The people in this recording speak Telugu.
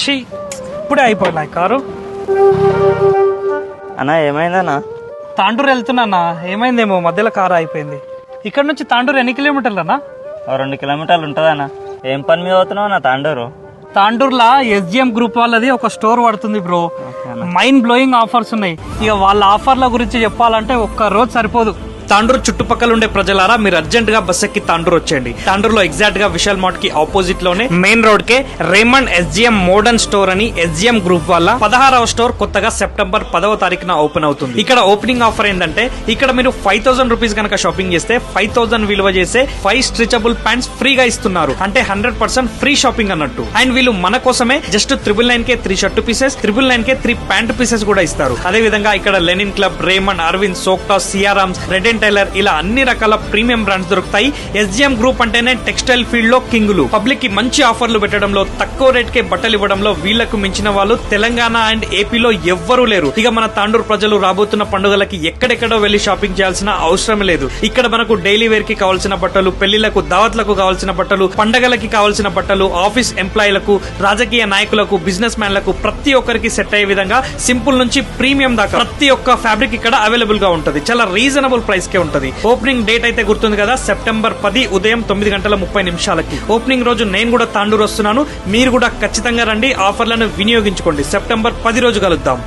ఛీ, ఇప్పుడే అయిపోయినాయి కారు. అన్నా ఏమైందన్నా? తాండూరు వెళ్తున్నా. ఏమైందేమో మధ్యలో కారు అయిపోయింది. ఇక్కడ నుంచి తాండూరు ఎన్ని కిలోమీటర్లు అన్నా? 2 కిలోమీటర్లు ఉంటుందన్నా. ఏం పని మీద అవుతున్నావు నా తాండూరు? తాండూరులో SGM గ్రూప్ వాళ్ళది ఒక స్టోర్ పడుతుంది బ్రో. మైండ్ బ్లోయింగ్ ఆఫర్స్ ఉన్నాయి. ఇక వాళ్ళ ఆఫర్ల గురించి చెప్పాలంటే ఒక్క రోజు సరిపోదు. తాండూరు చుట్టుపక్కల ఉండే ప్రజలారా, మీరు అర్జెంట్ గా బస్ ఎక్కి తాండూరు వచ్చేయండి. తాండూరులో ఎగ్జాక్ట్ గా విశాల్ మార్ట్ కి ఆపోజిట్ లోనే మెయిన్ రోడ్ కే రేమండ్ SGM మోడర్న్ స్టోర్ అని SGM గ్రూప్ వాళ్ళ 16వ స్టోర్ కొత్తగా సెప్టెంబర్ 10వ తారీఖున ఓపెన్ అవుతుంది. ఇక్కడ ఓపెనింగ్ ఆఫర్ ఏంటంటే, ఇక్కడ మీరు 5000 రూపీస్ కనుక షాపింగ్ చేస్తే 5000 విలువ చేసే 5 స్ట్రెచబుల్ ప్యాంట్స్ ఫ్రీగా ఇస్తున్నారు. అంటే 100% ఫ్రీ షాపింగ్ అన్నట్టు. అండ్ వీళ్ళు మన కోసమే జస్ట్ 999 కే 3 షర్ట్ పీసెస్, 999 కే 3 ప్యాంట్ పీసెస్ కూడా ఇస్తారు. అదే విధంగా ఇక్కడ లెనిన్ క్లబ్, రేమండ్, అరవింద్, సోక్టా, సియారామ్స్, రెడ్ టైలర్ ఇలా అన్ని రకాల ప్రీమియం బ్రాండ్స్ దొరుకుతాయి. SGM గ్రూప్ అంటేనే టెక్స్టైల్ ఫీల్డ్ లో కింగులు. పబ్లిక్ కి మంచి ఆఫర్లు పెట్టడంలో, తక్కువ రేట్ కే బట్టలు ఇవ్వడంలో వీళ్లకు మించిన వాళ్ళు తెలంగాణ అండ్ ఏపీలో ఎవ్వరూ లేరు. ఇక మన తాండూరు ప్రజలు రాబోతున్న పండుగలకి ఎక్కడెక్కడో వెళ్లి షాపింగ్ చేయాల్సిన అవసరం లేదు. ఇక్కడ మనకు డైలీ వేర్ కి కావాల్సిన బట్టలు, పెళ్లిళ్లకు, దావత్లకు కావాల్సిన బట్టలు, పండగలకి కావాల్సిన బట్టలు, ఆఫీస్ ఎంప్లాయీలకు, రాజకీయ నాయకులకు, బిజినెస్ మ్యాన్లకు ప్రతి ఒక్కరికి సెట్ అయ్యే విధంగా సింపుల్ నుంచి ప్రీమియం దాకా ప్రతి ఒక్క ఫ్యాబ్రిక్ ఇక్కడ అవైలబుల్ గా ఉంటుంది. చాలా రీజనబుల్ ప్రైస్ కే ఉంటుంది. ఓపెనింగ్ డేట్ అయితే గుర్తుంది కదా, సెప్టెంబర్ 10 ఉదయం 9:30 ఓపెనింగ్ రోజు నేను కూడా తాండూరు వస్తున్నాను. మీరు కూడా ఖచ్చితంగా రండి, ఆఫర్లను వినియోగించుకోండి. సెప్టెంబర్ 10 రోజు కలుద్దాం.